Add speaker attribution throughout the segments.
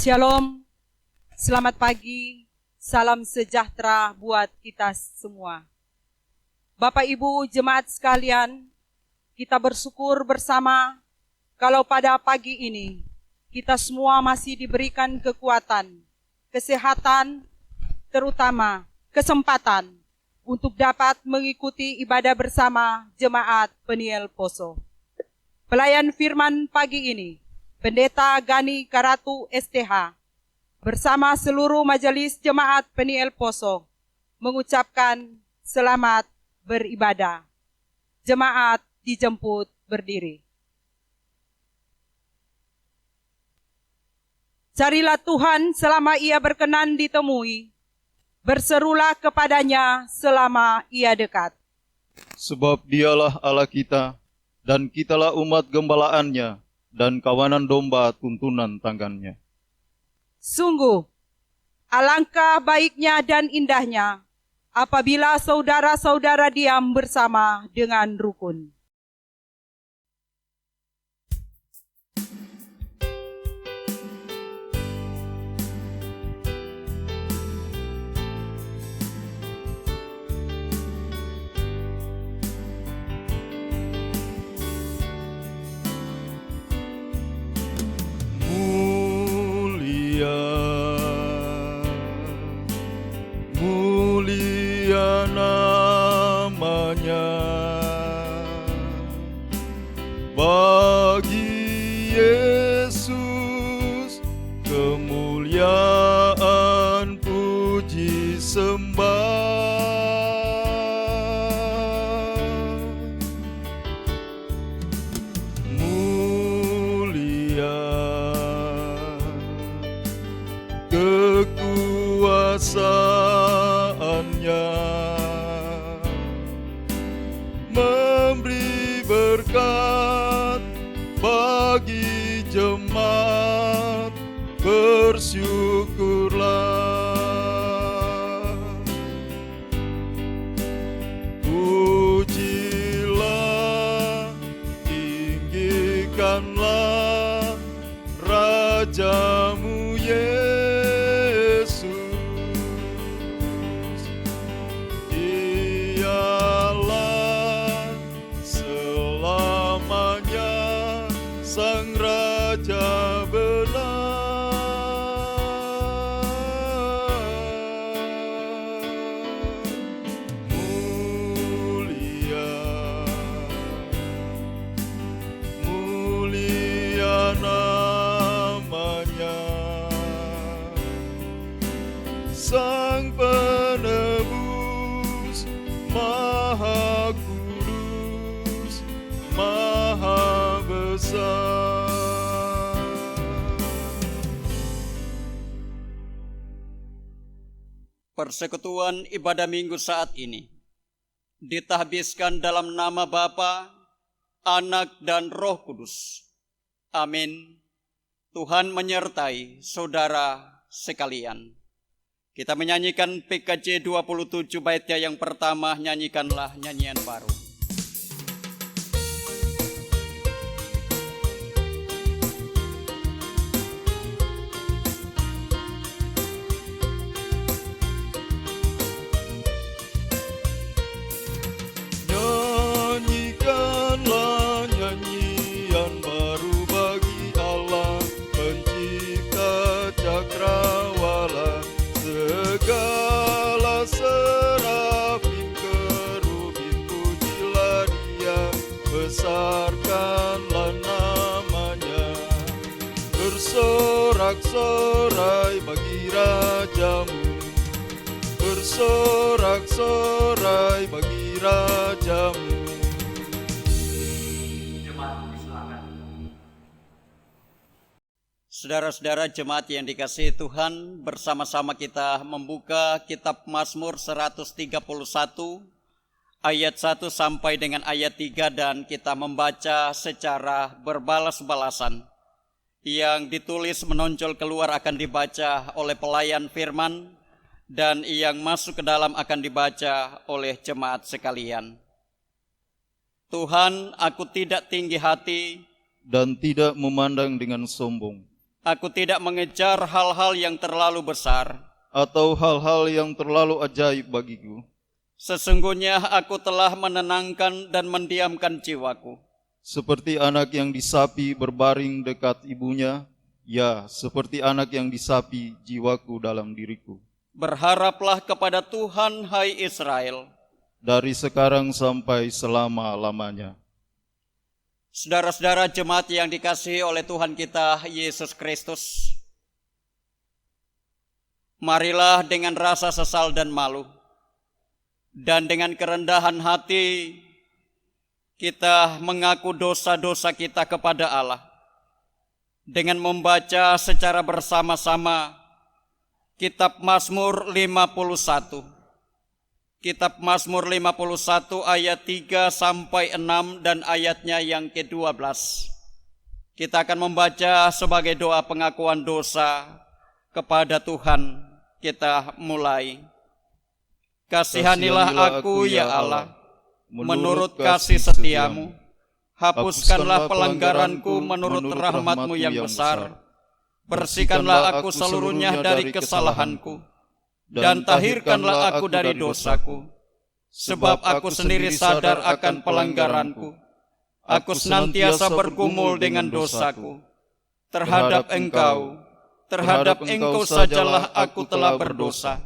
Speaker 1: Shalom, selamat pagi, salam sejahtera buat kita semua. Bapak Ibu jemaat sekalian, kita bersyukur bersama kalau pada pagi ini kita semua masih diberikan kekuatan, kesehatan, terutama kesempatan untuk dapat mengikuti ibadah bersama jemaat Peniel Poso. Pelayan firman pagi ini, Pendeta Gani Karatu STH, bersama seluruh majelis jemaat Peniel Poso, mengucapkan selamat beribadah. Jemaat dijemput berdiri. Carilah Tuhan selama Ia berkenan ditemui, berserulah kepadanya selama Ia dekat.
Speaker 2: Sebab Dialah Allah kita, dan kitalah umat gembalaannya, dan kawanan domba tuntunan tangannya.
Speaker 1: Sungguh, alangkah baiknya dan indahnya apabila saudara-saudara diam bersama dengan rukun.
Speaker 2: Mulia namanya, bagi Yesus kemuliaan puji sembah. Mulia kekuasaannya, memberi berkat bagi jemaat, bersyukurlah. Pujilah, tinggikanlah Rajamu Yesus. Dialah selamanya Sang Raja benar. Mulia namanya, Sang Penebus, Maha Kudus, Maha Besar.
Speaker 3: Persekutuan ibadah minggu saat ini ditahbiskan dalam nama Bapa, Anak, dan Roh Kudus. Amin. Tuhan menyertai saudara sekalian. Kita menyanyikan PKJ 27 baitnya yang pertama, nyanyikanlah nyanyian baru.
Speaker 2: Nyanyikanlah nyanyian baru bagi Allah, Pencipta cakrawala. Segala serafim kerubim pujilah Dia, besarkanlah namanya. Bersorak-sorai bagi Rajamu, bersorak-sorai bagi Rajamu.
Speaker 3: Saudara-saudara jemaat yang dikasihi Tuhan, bersama-sama kita membuka kitab Mazmur 131 ayat 1 sampai dengan ayat 3, dan kita membaca secara berbalas-balasan. Yang ditulis menonjol keluar akan dibaca oleh pelayan firman, dan yang masuk ke dalam akan dibaca oleh jemaat sekalian. Tuhan, aku tidak tinggi hati
Speaker 2: dan tidak memandang dengan sombong.
Speaker 3: Aku tidak mengejar hal-hal yang terlalu besar.
Speaker 2: atau hal-hal yang terlalu ajaib bagiku.
Speaker 3: Sesungguhnya aku telah menenangkan dan mendiamkan jiwaku.
Speaker 2: Seperti anak yang disapi berbaring dekat ibunya, ya, seperti anak yang disapi jiwaku dalam diriku.
Speaker 3: Berharaplah kepada Tuhan, hai Israel.
Speaker 2: Dari sekarang sampai selama-lamanya.
Speaker 3: Saudara-saudara jemaat yang dikasihi oleh Tuhan kita Yesus Kristus, marilah dengan rasa sesal dan malu, dan dengan kerendahan hati, kita mengaku dosa-dosa kita kepada Allah, dengan membaca secara bersama-sama Kitab Mazmur 51. Kitab Mazmur 51 ayat 3 sampai 6 dan ayatnya yang ke-12. Kita akan membaca sebagai doa pengakuan dosa kepada Tuhan. Kita mulai. Kasihanilah aku ya Allah, menurut kasih setiamu. Hapuskanlah pelanggaranku menurut rahmat-Mu yang besar. Bersihkanlah aku seluruhnya dari kesalahanku, dan tahirkanlah aku dari dosaku. Sebab aku sendiri sadar akan pelanggaranku. Aku senantiasa bergumul dengan dosaku. Terhadap Engkau sajalah aku telah berdosa,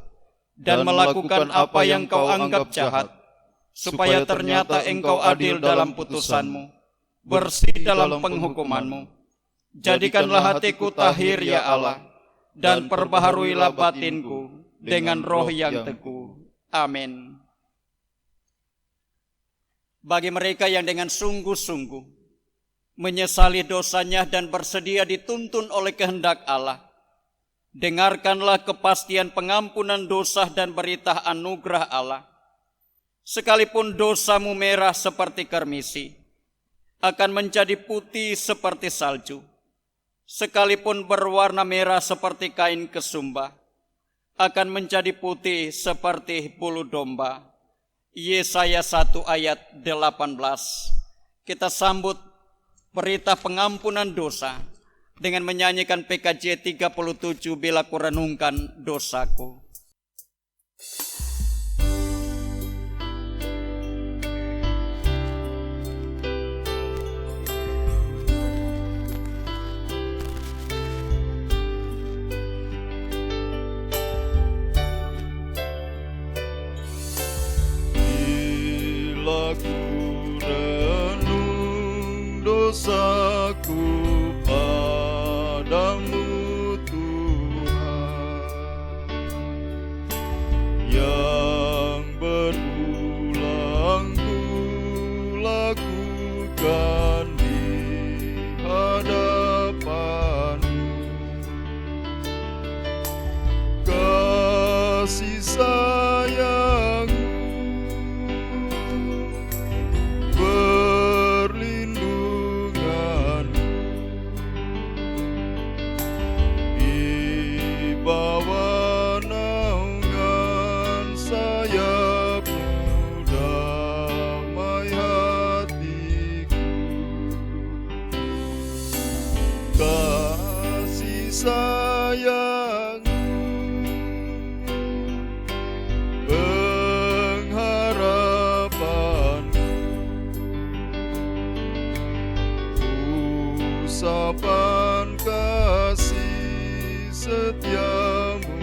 Speaker 3: dan melakukan apa yang Kau anggap jahat, supaya ternyata Engkau adil dalam putusan-Mu, bersih dalam penghukuman-Mu. Jadikanlah hatiku tahir ya Allah, dan perbaharuilah batinku dengan roh yang teguh. Amin. Bagi mereka yang dengan sungguh-sungguh menyesali dosanya dan bersedia dituntun oleh kehendak Allah, dengarkanlah kepastian pengampunan dosa dan berita anugerah Allah. Sekalipun dosamu merah seperti kermisi, akan menjadi putih seperti salju. Sekalipun berwarna merah seperti kain kesumba, akan menjadi putih seperti bulu domba. Yesaya 1 ayat 18. Kita sambut berita pengampunan dosa dengan menyanyikan PKJ 37, Bila Ku Renungkan Dosaku.
Speaker 2: Bila ku renung dosaku padamu Tuhan, yang berulang ku lakukan di hadapanmu. Kasih sayang bawa naungan sayap-Mu, damai hatiku. Kasih sayang-Mu, pengharapan-Mu, usapan kasih setiamu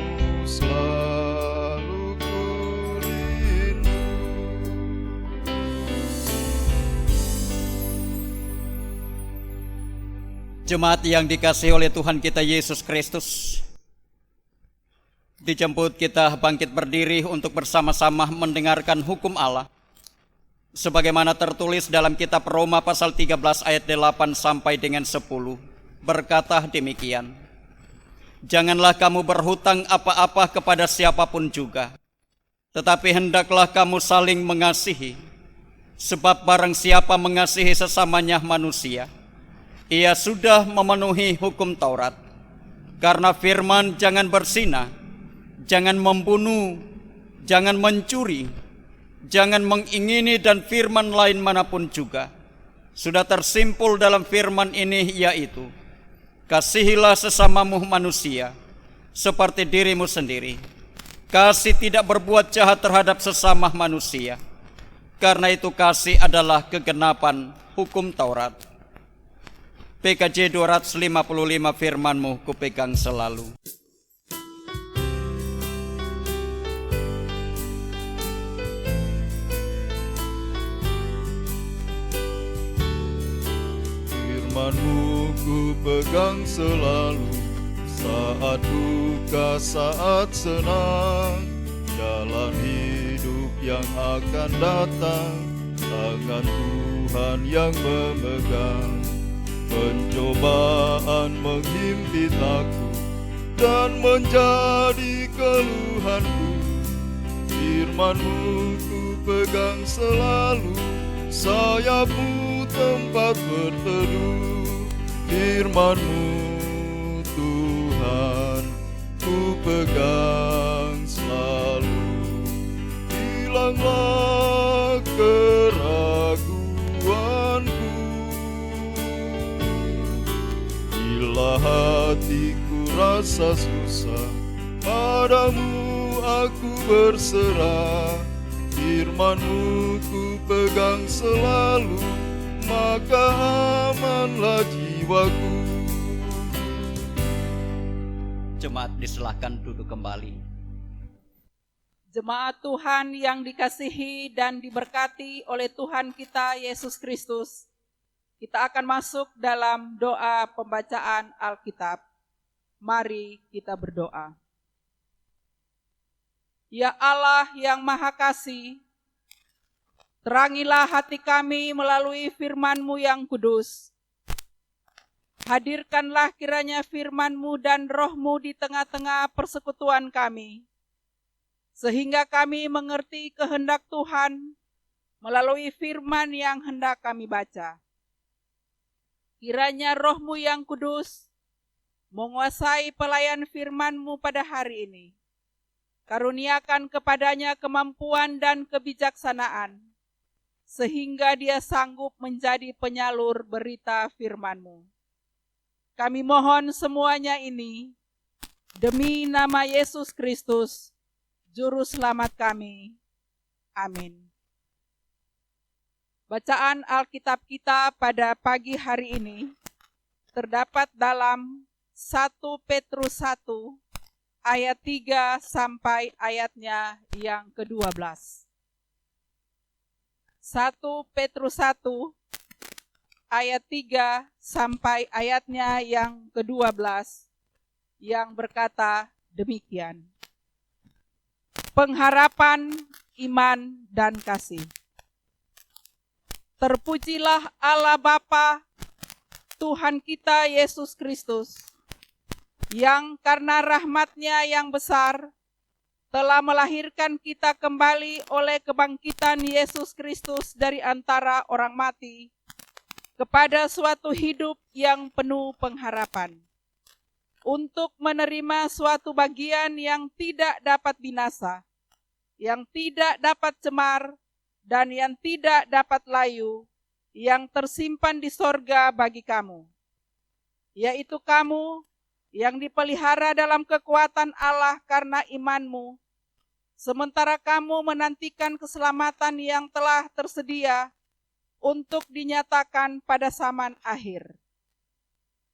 Speaker 2: selalu ku rindu.
Speaker 3: Jemaat yang dikasihi oleh Tuhan kita Yesus Kristus, dijemput kita bangkit berdiri untuk bersama-sama mendengarkan hukum Allah sebagaimana tertulis dalam kitab Roma pasal 13 ayat 8 sampai dengan 10. Berkata demikian: Janganlah kamu berhutang apa-apa kepada siapapun juga, tetapi hendaklah kamu saling mengasihi. Sebab barang siapa mengasihi sesamanya manusia, ia sudah memenuhi hukum Taurat. Karena firman jangan berzina, jangan membunuh, jangan mencuri, jangan mengingini dan firman lain manapun juga sudah tersimpul dalam firman ini, yaitu Kasihilah sesamamu manusia seperti dirimu sendiri. Kasih tidak berbuat jahat terhadap sesama manusia. Karena itu kasih adalah kegenapan hukum Taurat. PKJ 255 firman-Mu kupegang selalu.
Speaker 2: Firman-Mu ku pegang selalu, saat duka, saat senang, jalan hidup yang akan datang, tangan Tuhan yang memegang. Pencobaan menghimpit aku dan menjadi keluhanku, firman-Mu ku pegang selalu, sayap-Mu tempat berteduh. Firman-Mu Tuhan ku pegang selalu, hilanglah keraguanku. Bila hatiku rasa susah, padamu aku berserah. Firman-Mu ku pegang selalu, maka amanlah jiwaku.
Speaker 3: Jemaat disilahkan duduk kembali.
Speaker 1: Jemaat Tuhan yang dikasihi dan diberkati oleh Tuhan kita Yesus Kristus, kita akan masuk dalam doa pembacaan Alkitab. Mari kita berdoa. Ya Allah yang Maha Kasih, terangilah hati kami melalui firman-Mu yang kudus. Hadirkanlah kiranya firman-Mu dan Roh-Mu di tengah-tengah persekutuan kami, sehingga kami mengerti kehendak Tuhan melalui firman yang hendak kami baca. Kiranya Roh-Mu yang kudus menguasai pelayan firman-Mu pada hari ini. Karuniakan kepadanya kemampuan dan kebijaksanaan, sehingga dia sanggup menjadi penyalur berita firman-Mu. Kami mohon semuanya ini demi nama Yesus Kristus, Juru Selamat kami. Amin. Bacaan Alkitab kita pada pagi hari ini terdapat dalam 1 Petrus 1 ayat 3 sampai ayatnya yang ke-12. 1 Petrus 1 ayat 3 sampai ayatnya yang ke-12 yang berkata demikian. Pengharapan, iman, dan kasih. Terpujilah Allah Bapa, Tuhan kita Yesus Kristus, yang karena rahmat-Nya yang besar telah melahirkan kita kembali oleh kebangkitan Yesus Kristus dari antara orang mati kepada suatu hidup yang penuh pengharapan, untuk menerima suatu bagian yang tidak dapat binasa, yang tidak dapat cemar, dan yang tidak dapat layu, yang tersimpan di sorga bagi kamu, yaitu kamu yang dipelihara dalam kekuatan Allah karena imanmu, sementara kamu menantikan keselamatan yang telah tersedia untuk dinyatakan pada zaman akhir.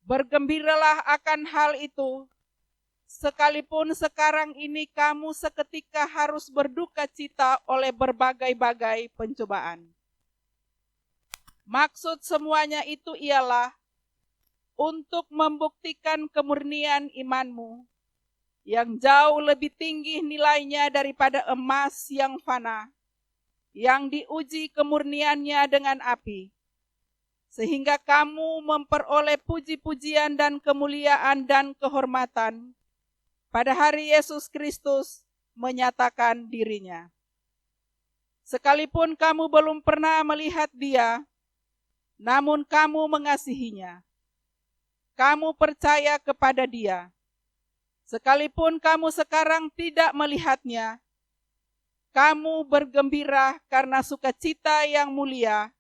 Speaker 1: Bergembiralah akan hal itu, sekalipun sekarang ini kamu seketika harus berduka cita oleh berbagai-bagai pencobaan. Maksud semuanya itu ialah untuk membuktikan kemurnian imanmu, yang jauh lebih tinggi nilainya daripada emas yang fana, yang diuji kemurniannya dengan api, sehingga kamu memperoleh puji-pujian dan kemuliaan dan kehormatan pada hari Yesus Kristus menyatakan dirinya. Sekalipun kamu belum pernah melihat Dia, namun kamu mengasihinya. Kamu percaya kepada Dia. Sekalipun kamu sekarang tidak melihatnya, kamu bergembira karena sukacita yang mulia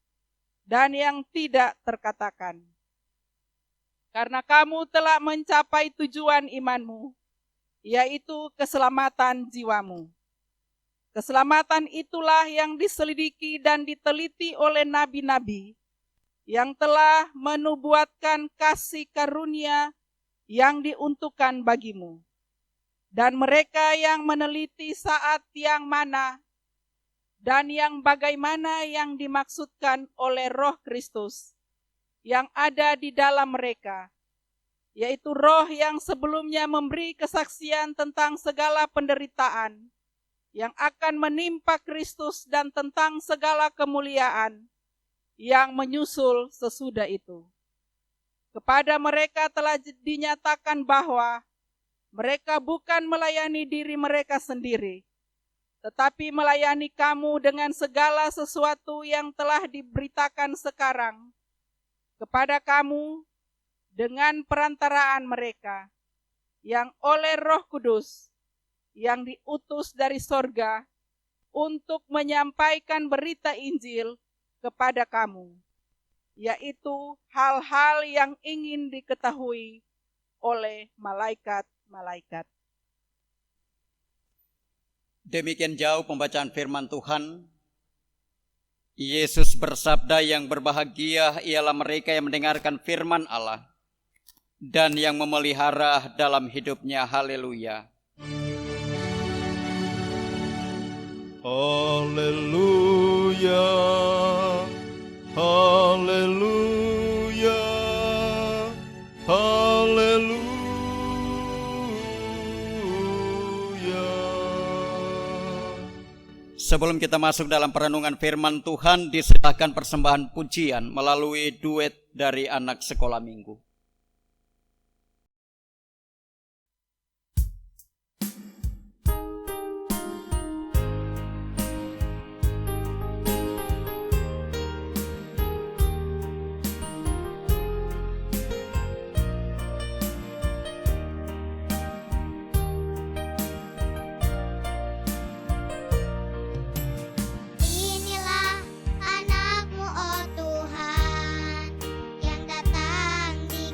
Speaker 1: dan yang tidak terkatakan. karena kamu telah mencapai tujuan imanmu, yaitu keselamatan jiwamu. Keselamatan itulah yang diselidiki dan diteliti oleh nabi-nabi yang telah menubuatkan kasih karunia yang diuntukkan bagimu. Dan mereka yang meneliti saat yang mana dan yang bagaimana yang dimaksudkan oleh Roh Kristus yang ada di dalam mereka, yaitu Roh yang sebelumnya memberi kesaksian tentang segala penderitaan yang akan menimpa Kristus dan tentang segala kemuliaan yang menyusul sesudah itu. Kepada mereka telah dinyatakan bahwa mereka bukan melayani diri mereka sendiri, tetapi melayani kamu dengan segala sesuatu yang telah diberitakan sekarang kepada kamu dengan perantaraan mereka, yang oleh Roh Kudus yang diutus dari sorga untuk menyampaikan berita Injil kepada kamu, yaitu hal-hal yang ingin diketahui oleh malaikat-malaikat.
Speaker 3: Demikian jauh pembacaan firman Tuhan. Yesus bersabda, yang berbahagia ialah mereka yang mendengarkan firman Allah dan yang memelihara dalam hidupnya. Haleluya.
Speaker 2: Haleluya, haleluya, haleluya.
Speaker 3: Sebelum kita masuk dalam perenungan firman Tuhan, diserahkan persembahan pujian melalui duet dari anak sekolah minggu.
Speaker 4: Inilah anak-Mu, oh Tuhan, yang datang di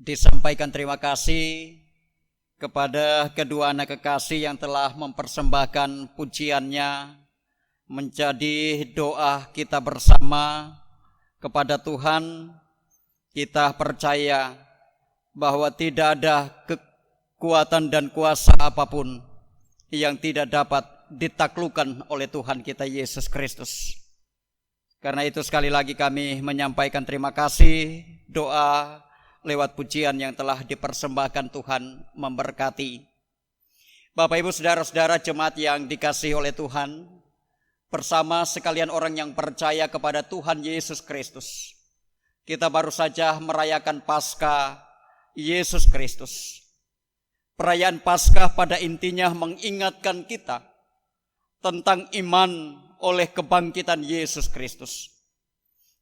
Speaker 3: disampaikan terima kasih kepada kedua anak kekasih yang telah mempersembahkan pujiannya menjadi doa kita bersama kepada Tuhan. Kita percaya bahwa tidak ada kekuatan dan kuasa apapun yang tidak dapat ditaklukkan oleh Tuhan kita Yesus Kristus. Karena itu sekali lagi kami menyampaikan terima kasih, doa lewat pujian yang telah dipersembahkan Tuhan memberkati. Bapak Ibu Saudara-saudara jemaat yang dikasihi oleh Tuhan, bersama sekalian orang yang percaya kepada Tuhan Yesus Kristus, kita baru saja merayakan Paskah Yesus Kristus. Perayaan Paskah pada intinya mengingatkan kita tentang iman oleh kebangkitan Yesus Kristus.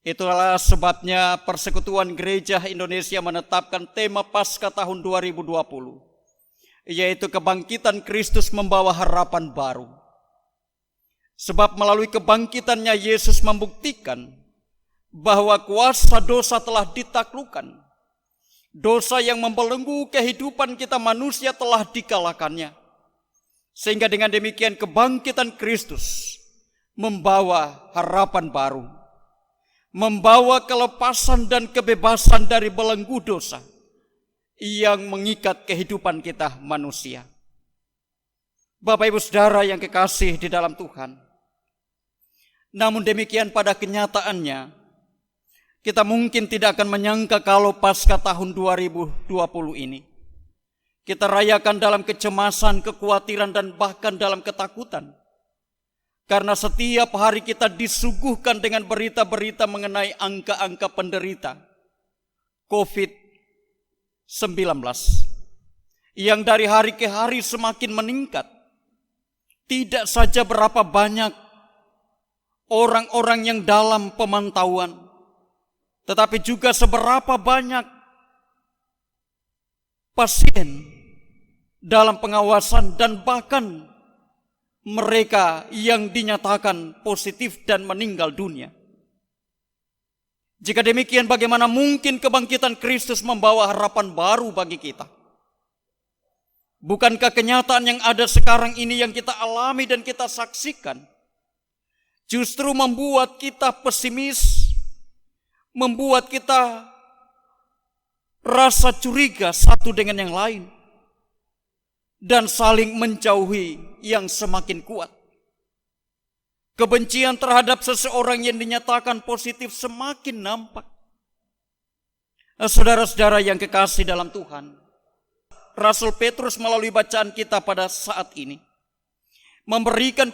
Speaker 3: Itulah sebabnya Persekutuan Gereja Indonesia menetapkan tema Paskah tahun 2020, yaitu kebangkitan Kristus membawa harapan baru. Sebab melalui kebangkitannya Yesus membuktikan bahwa kuasa dosa telah ditaklukkan. Dosa yang membelenggu kehidupan kita manusia telah dikalahkannya. Sehingga dengan demikian kebangkitan Kristus membawa harapan baru, membawa kelepasan dan kebebasan dari belenggu dosa yang mengikat kehidupan kita manusia. Bapak Ibu Saudara yang kekasih di dalam Tuhan, namun demikian pada kenyataannya kita mungkin tidak akan menyangka kalau Paskah tahun 2020 ini kita rayakan dalam kecemasan, kekhawatiran, dan bahkan dalam ketakutan. Karena setiap hari kita disuguhkan dengan berita-berita mengenai angka-angka penderita COVID-19 yang dari hari ke hari semakin meningkat. Tidak saja berapa banyak orang-orang yang dalam pemantauan, tetapi juga seberapa banyak pasien dalam pengawasan dan bahkan mereka yang dinyatakan positif dan meninggal dunia. Jika demikian, bagaimana mungkin kebangkitan Kristus membawa harapan baru bagi kita? Bukankah kenyataan yang ada sekarang ini yang kita alami dan kita saksikan justru membuat kita pesimis, membuat kita rasa curiga satu dengan yang lain, dan saling menjauhi yang semakin kuat. Kebencian terhadap seseorang yang dinyatakan positif semakin nampak. Saudara-saudara yang kekasih dalam Tuhan, Rasul Petrus melalui bacaan kita pada saat ini memberikan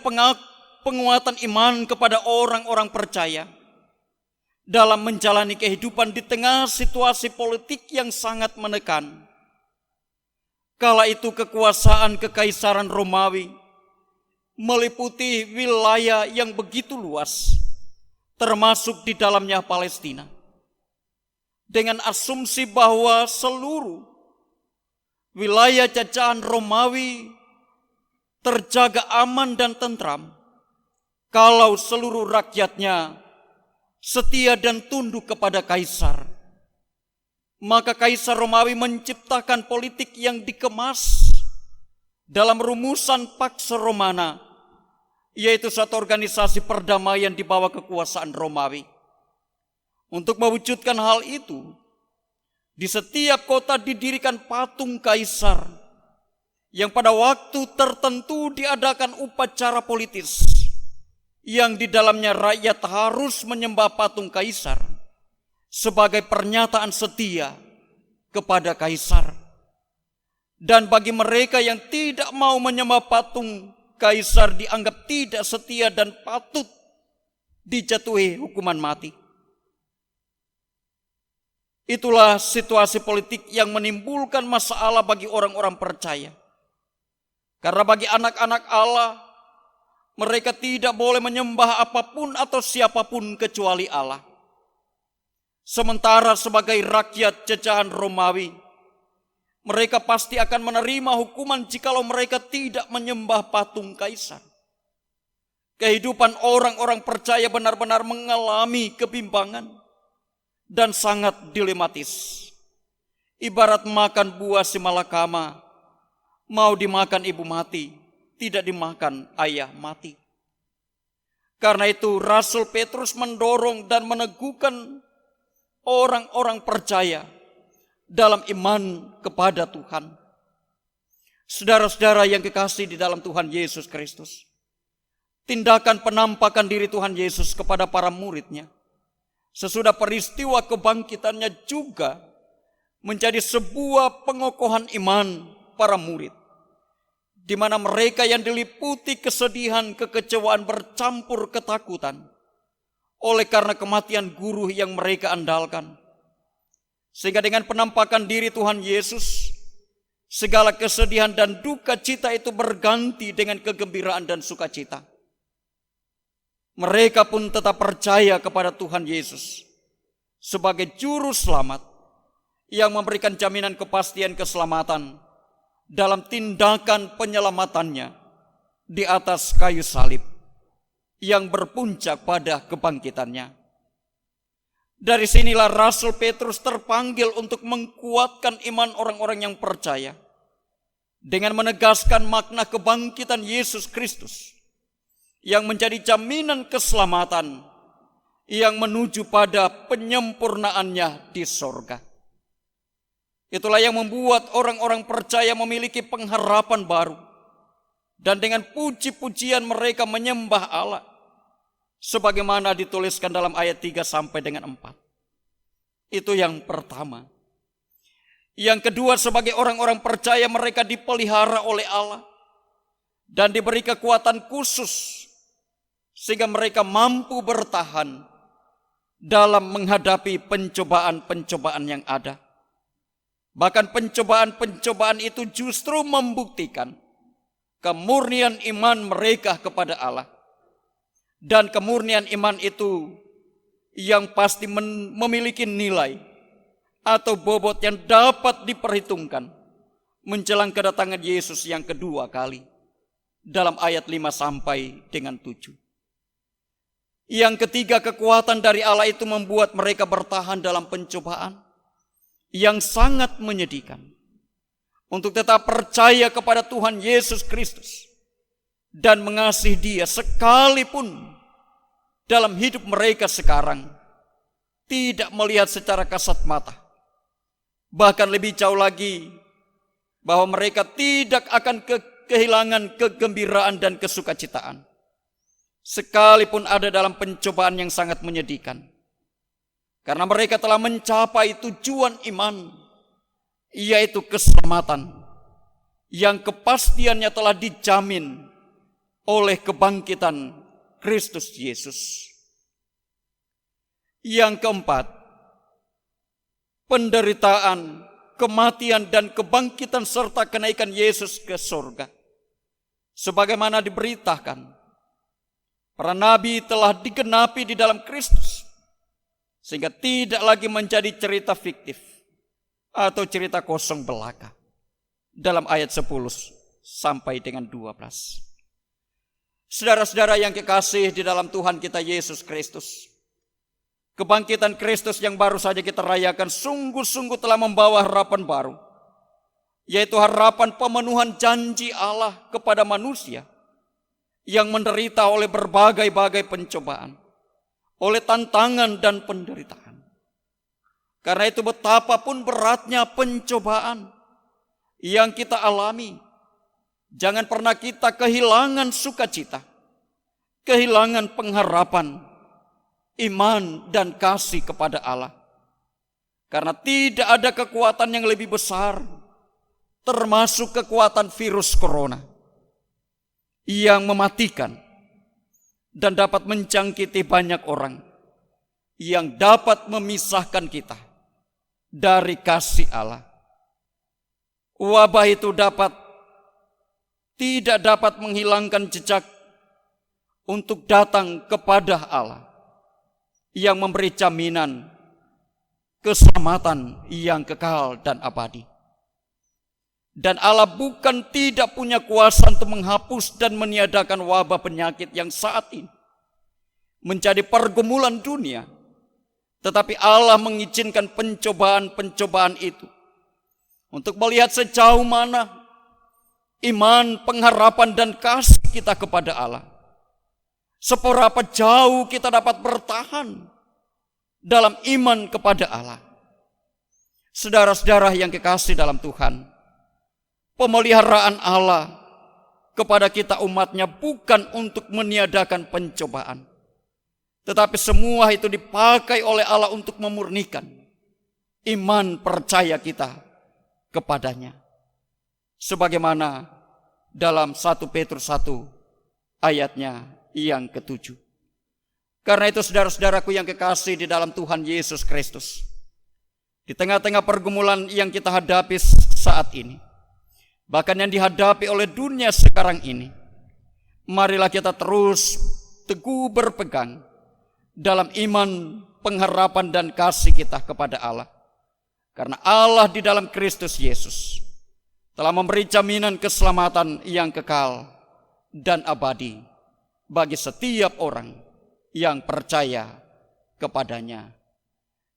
Speaker 3: penguatan iman kepada orang-orang percaya dalam menjalani kehidupan di tengah situasi politik yang sangat menekan. Kala itu kekuasaan Kekaisaran Romawi meliputi wilayah yang begitu luas, termasuk di dalamnya Palestina. Dengan asumsi bahwa seluruh wilayah jajahan Romawi terjaga aman dan tentram kalau seluruh rakyatnya setia dan tunduk kepada kaisar. Maka Kaisar Romawi menciptakan politik yang dikemas dalam rumusan Pax Romana, yaitu suatu organisasi perdamaian di bawah kekuasaan Romawi. Untuk mewujudkan hal itu, di setiap kota didirikan patung kaisar yang pada waktu tertentu diadakan upacara politis yang di dalamnya rakyat harus menyembah patung kaisar sebagai pernyataan setia kepada kaisar. Dan bagi mereka yang tidak mau menyembah patung kaisar dianggap tidak setia dan patut dijatuhi hukuman mati. Itulah situasi politik yang menimbulkan masalah bagi orang-orang percaya. Karena bagi anak-anak Allah, mereka tidak boleh menyembah apapun atau siapapun kecuali Allah. Sementara sebagai rakyat jajahan Romawi, mereka pasti akan menerima hukuman jikalau mereka tidak menyembah patung kaisar. Kehidupan orang-orang percaya benar-benar mengalami kebimbangan dan sangat dilematis. Ibarat makan buah si malakama, mau dimakan ibu mati, tidak dimakan ayah mati. Karena itu Rasul Petrus mendorong dan meneguhkan orang-orang percaya dalam iman kepada Tuhan. Saudara-saudara yang kekasih di dalam Tuhan Yesus Kristus, tindakan penampakan diri Tuhan Yesus kepada para muridnya sesudah peristiwa kebangkitannya juga menjadi sebuah pengokohan iman para murid, di mana mereka yang diliputi kesedihan, kekecewaan bercampur ketakutan oleh karena kematian guru yang mereka andalkan. Sehingga dengan penampakan diri Tuhan Yesus, segala kesedihan dan duka cita itu berganti dengan kegembiraan dan sukacita. Mereka pun tetap percaya kepada Tuhan Yesus sebagai juru selamat yang memberikan jaminan kepastian keselamatan dalam tindakan penyelamatannya di atas kayu salib yang berpuncak pada kebangkitannya. Dari sinilah Rasul Petrus terpanggil untuk mengkuatkan iman orang-orang yang percaya dengan menegaskan makna kebangkitan Yesus Kristus yang menjadi jaminan keselamatan yang menuju pada penyempurnaannya di sorga. Itulah yang membuat orang-orang percaya memiliki pengharapan baru. Dan dengan puji-pujian mereka menyembah Allah. Sebagaimana dituliskan dalam ayat 3 sampai dengan 4. Itu yang pertama. Yang kedua, sebagai orang-orang percaya mereka dipelihara oleh Allah. Dan diberi kekuatan khusus. Sehingga mereka mampu bertahan dalam menghadapi pencobaan-pencobaan yang ada. Bahkan pencobaan-pencobaan itu justru membuktikan kemurnian iman mereka kepada Allah. Dan kemurnian iman itu yang pasti memiliki nilai atau bobot yang dapat diperhitungkan menjelang kedatangan Yesus yang kedua kali. Dalam ayat 5 sampai dengan 7. Yang ketiga, kekuatan dari Allah itu membuat mereka bertahan dalam pencobaan yang sangat menyedihkan, untuk tetap percaya kepada Tuhan Yesus Kristus dan mengasihi Dia sekalipun dalam hidup mereka sekarang tidak melihat secara kasat mata. Bahkan lebih jauh lagi, bahwa mereka tidak akan kehilangan kegembiraan dan kesukacitaan sekalipun ada dalam pencobaan yang sangat menyedihkan. Karena mereka telah mencapai tujuan iman, yaitu keselamatan, yang kepastiannya telah dijamin oleh kebangkitan Kristus Yesus. Yang keempat, penderitaan, kematian, dan kebangkitan serta kenaikan Yesus ke surga. Sebagaimana diberitakan, para nabi telah digenapi di dalam Kristus. Sehingga tidak lagi menjadi cerita fiktif atau cerita kosong belaka. Dalam ayat 10 sampai dengan 12. Saudara-saudara yang kekasih di dalam Tuhan kita Yesus Kristus, kebangkitan Kristus yang baru saja kita rayakan sungguh-sungguh telah membawa harapan baru, yaitu harapan pemenuhan janji Allah kepada manusia yang menderita oleh berbagai-bagai pencobaan, oleh tantangan dan penderitaan. Karena itu betapapun beratnya pencobaan yang kita alami, jangan pernah kita kehilangan sukacita, kehilangan pengharapan, iman dan kasih kepada Allah. Karena tidak ada kekuatan yang lebih besar, termasuk kekuatan virus corona, yang mematikan dan dapat menjangkiti banyak orang, yang dapat memisahkan kita dari kasih Allah. Wabah itu tidak dapat menghilangkan jejak untuk datang kepada Allah yang memberi jaminan keselamatan yang kekal dan abadi. Dan Allah bukan tidak punya kuasa untuk menghapus dan meniadakan wabah penyakit yang saat ini menjadi pergumulan dunia. Tetapi Allah mengizinkan pencobaan-pencobaan itu untuk melihat sejauh mana iman, pengharapan, dan kasih kita kepada Allah. Seberapa jauh kita dapat bertahan dalam iman kepada Allah. Saudara-saudara yang kekasih dalam Tuhan, pemeliharaan Allah kepada kita umatnya bukan untuk meniadakan pencobaan, tetapi semua itu dipakai oleh Allah untuk memurnikan iman percaya kita kepadanya. Sebagaimana dalam 1 Petrus 1 ayatnya yang ke-7. Karena itu saudara-saudaraku yang kekasih di dalam Tuhan Yesus Kristus, di tengah-tengah pergumulan yang kita hadapi saat ini, bahkan yang dihadapi oleh dunia sekarang ini, marilah kita terus teguh berpegang dalam iman, pengharapan, dan kasih kita kepada Allah. Karena Allah di dalam Kristus Yesus telah memberi jaminan keselamatan yang kekal dan abadi bagi setiap orang yang percaya kepadanya.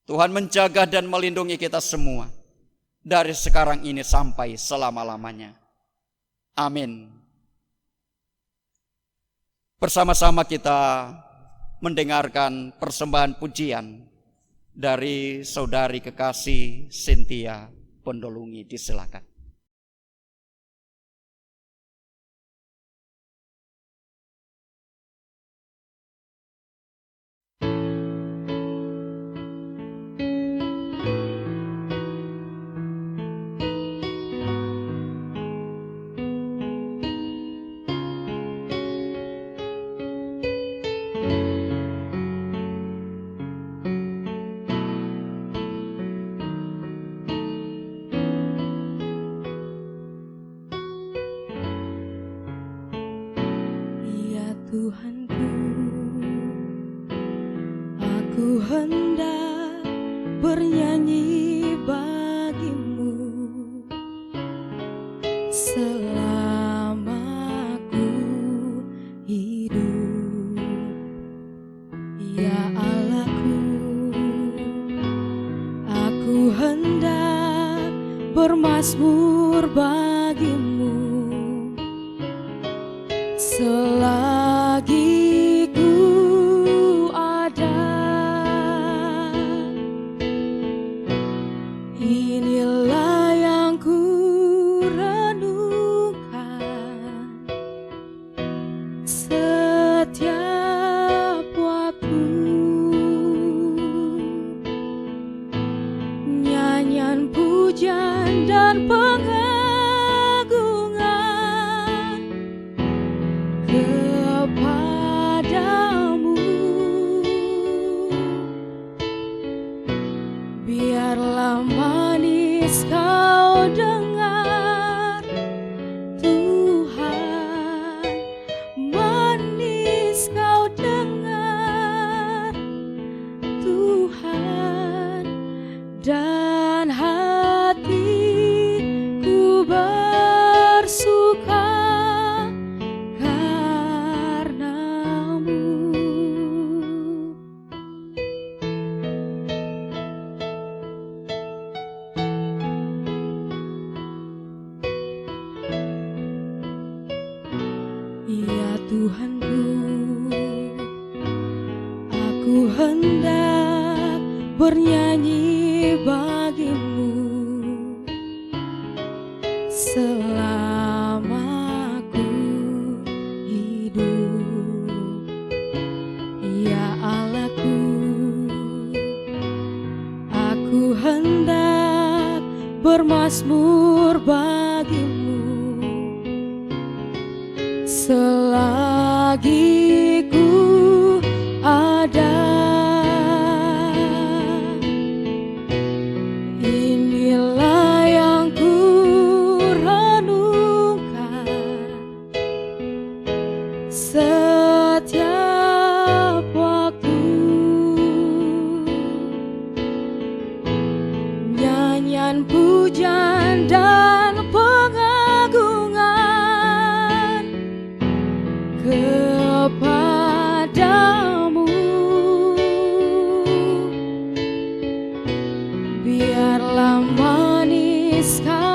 Speaker 3: Tuhan menjaga dan melindungi kita semua dari sekarang ini sampai selama-lamanya. Amin. Bersama-sama kita mendengarkan persembahan pujian dari saudari kekasih Cynthia Pondolungi. Disilakan.
Speaker 4: Tuhanku, aku hendak bernyanyi bagimu selama aku hidup. Ya Allahku, aku hendak bermazmur bagimu selagi ku ada. Inilah yang ku renungkan setiap waktu, nyanyian pujian dan pengagungan kepadamu. Biarlah manis kau dengar, Tuhan, manis kau dengar, Tuhan, dan hatiku bersuka Tuhanku. Aku hendak bernyanyi bagimu selama aku hidup. Ya Allahku, aku hendak bermazmur bagimu selagi ku ada. Inilah yang ku renungkan setiap waktu, nyanyian pujian dan pengagungan kepadamu. Biarlah manis kau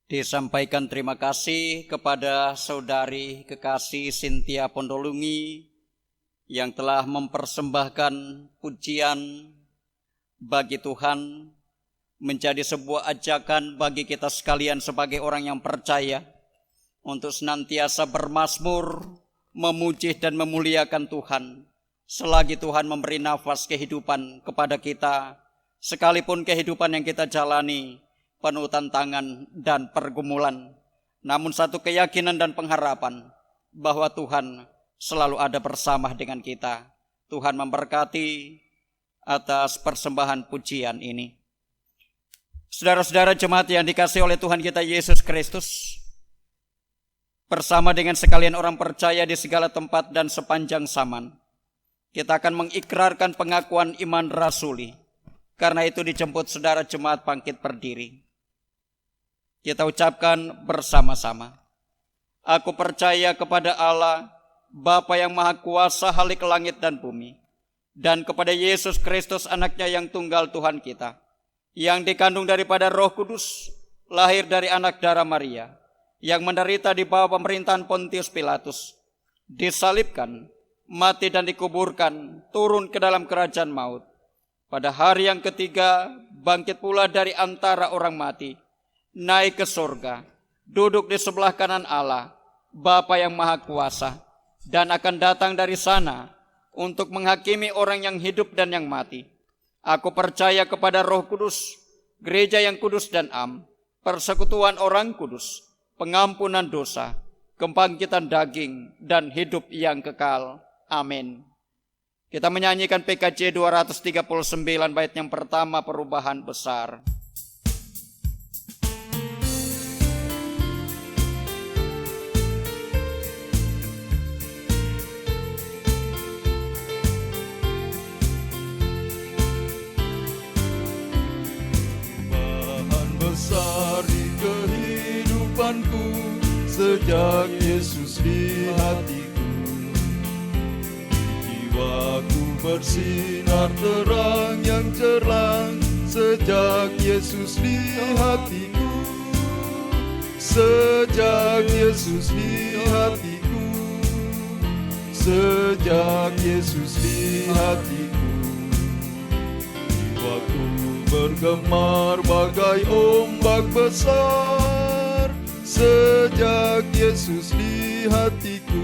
Speaker 3: Disampaikan terima kasih kepada saudari kekasih Cynthia Pondolungi yang telah mempersembahkan pujian bagi Tuhan, menjadi sebuah ajakan bagi kita sekalian sebagai orang yang percaya untuk senantiasa bermazmur, memuji dan memuliakan Tuhan selagi Tuhan memberi nafas kehidupan kepada kita, sekalipun kehidupan yang kita jalani penuh tantangan dan pergumulan, namun satu keyakinan dan pengharapan bahwa Tuhan selalu ada bersama dengan kita. Tuhan memberkati atas persembahan pujian ini. Saudara-saudara jemaat yang dikasihi oleh Tuhan kita Yesus Kristus, bersama dengan sekalian orang percaya di segala tempat dan sepanjang zaman, kita akan mengikrarkan pengakuan iman rasuli. Karena itu dijemput saudara jemaat bangkit berdiri. Kita ucapkan bersama-sama. Aku percaya kepada Allah, Bapa yang Maha Kuasa Halik langit dan bumi, dan kepada Yesus Kristus anaknya yang tunggal Tuhan kita, yang dikandung daripada Roh Kudus, lahir dari anak darah Maria, yang menderita di bawah pemerintahan Pontius Pilatus, disalibkan, mati dan dikuburkan, turun ke dalam kerajaan maut. Pada hari yang ketiga, bangkit pula dari antara orang mati, naik ke surga, duduk di sebelah kanan Allah, Bapa yang Maha Kuasa, dan akan datang dari sana untuk menghakimi orang yang hidup dan yang mati. Aku percaya kepada Roh Kudus, gereja yang kudus dan am, persekutuan orang kudus, pengampunan dosa, kebangkitan daging, dan hidup yang kekal. Amin. Kita menyanyikan PKJ 239 bait yang pertama, perubahan besar.
Speaker 2: Besar di kehidupanku sejak Yesus di hatiku. Jiwaku bersinar terang yang cerlang sejak Yesus di hatiku. Sejak Yesus di hatiku. Sejak Yesus di hatiku. Jiwaku bergemar bagai ombak besar sejak Yesus di hatiku.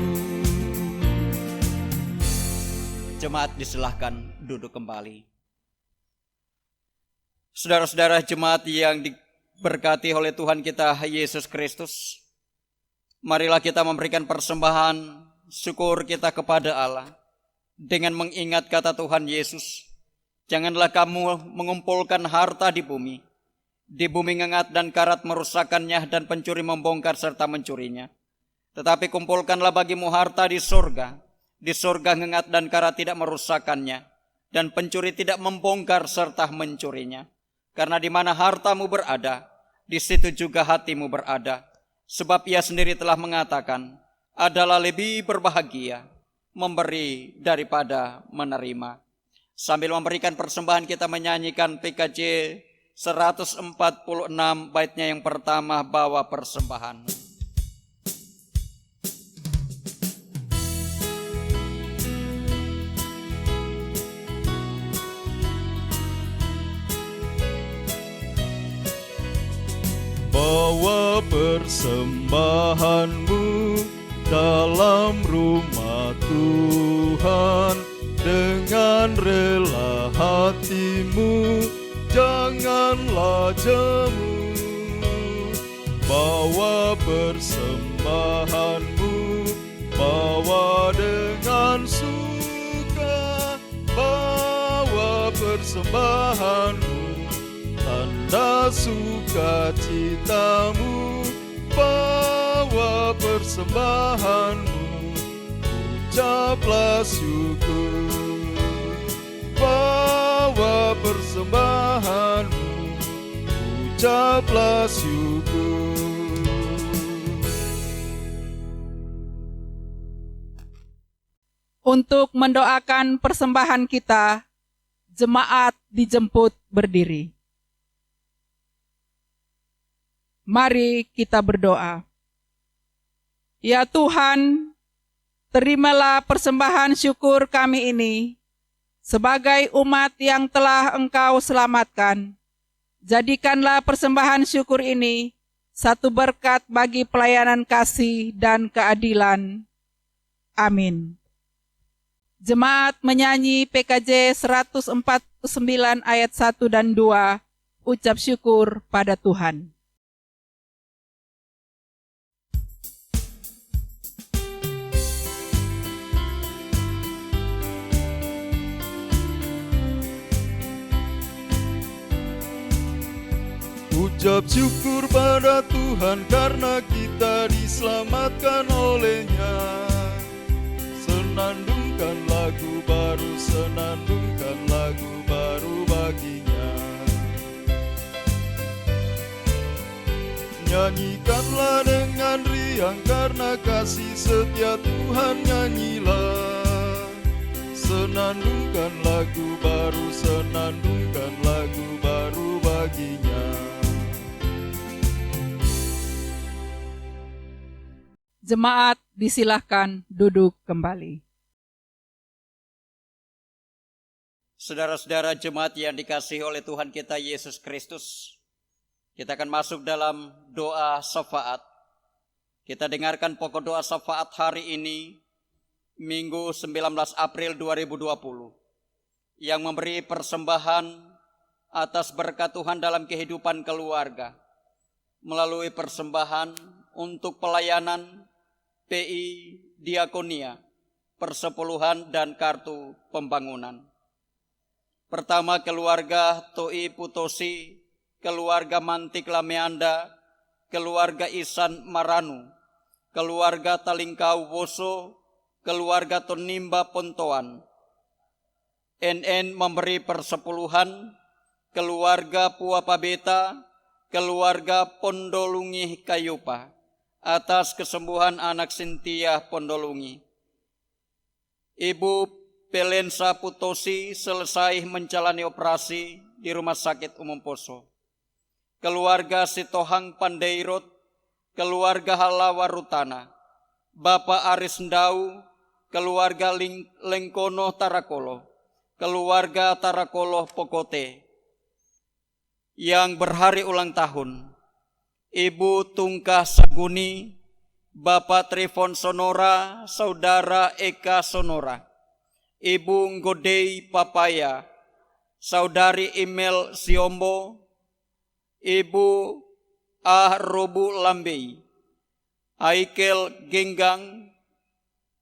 Speaker 3: Jemaat disilahkan duduk kembali. Saudara-saudara jemaat yang diberkati oleh Tuhan kita Yesus Kristus, marilah kita memberikan persembahan syukur kita kepada Allah dengan mengingat kata Tuhan Yesus, janganlah kamu mengumpulkan harta di bumi ngengat dan karat merusakkannya dan pencuri membongkar serta mencurinya. Tetapi kumpulkanlah bagimu harta di surga ngengat dan karat tidak merusakkannya, dan pencuri tidak membongkar serta mencurinya. Karena di mana hartamu berada, di situ juga hatimu berada. Sebab Ia sendiri telah mengatakan, adalah lebih berbahagia memberi daripada menerima. Sambil memberikan persembahan, kita menyanyikan PKJ 146 baitnya yang pertama, bawa persembahan.
Speaker 2: Bawa persembahanmu dalam rumah Tuhan dengan rela hatimu, janganlah jemu. Bawa persembahanmu, bawa dengan suka, bawa persembahanmu, tanda sukacitamu, bawa persembahanmu, ucaplah syukur. Bawa persembahanmu, ucaplah syukur.
Speaker 1: Untuk mendoakan persembahan kita, jemaat dijemput berdiri. Mari kita berdoa. Ya Tuhan, terimalah persembahan syukur kami ini sebagai umat yang telah Engkau selamatkan. Jadikanlah persembahan syukur ini satu berkat bagi pelayanan kasih dan keadilan. Amin. Jemaat menyanyi PKJ 149 ayat 1 dan 2, ucap syukur pada Tuhan.
Speaker 2: Ucap syukur pada Tuhan karena kita diselamatkan oleh-Nya. Senandungkan lagu baru, senandungkan lagu baru bagi-Nya. Nyanyikanlah dengan riang karena kasih setia Tuhan, nyanyilah. Senandungkan lagu baru, senandungkan lagu baru bagi-Nya.
Speaker 1: Jemaat disilahkan duduk kembali.
Speaker 3: Saudara-saudara jemaat yang dikasihi oleh Tuhan kita Yesus Kristus, kita akan masuk dalam doa syafaat. Kita dengarkan pokok doa syafaat hari ini, Minggu 19 April 2020, yang memberi persembahan atas berkat Tuhan dalam kehidupan keluarga, melalui persembahan untuk pelayanan PI Diakonia, Persepuluhan dan Kartu Pembangunan. Pertama, keluarga Toi Putosi, keluarga Mantik Lameanda, keluarga Isan Maranu, keluarga Talingkau Woso, keluarga Tonimba Pontoan. NN memberi persepuluhan, keluarga Puapabeta, keluarga Pondolungi Kayupa, atas kesembuhan anak Sintia Pondolungi. Ibu Pelensa Putosi selesai menjalani operasi di Rumah Sakit Umum Poso. Keluarga Sitohang Pandeirot, keluarga Halawa Rutana, Bapak Aris Ndau, keluarga Lengkono Tarakolo, keluarga Tarakolo Pokote, yang berhari ulang tahun, Ibu Tungkah Saguni, Bapak Trifon Sonora, Saudara Eka Sonora, Ibu Nggodei Papaya, Saudari Imel Siombo, Ibu Ah Robu Lambei, Aikel Genggang,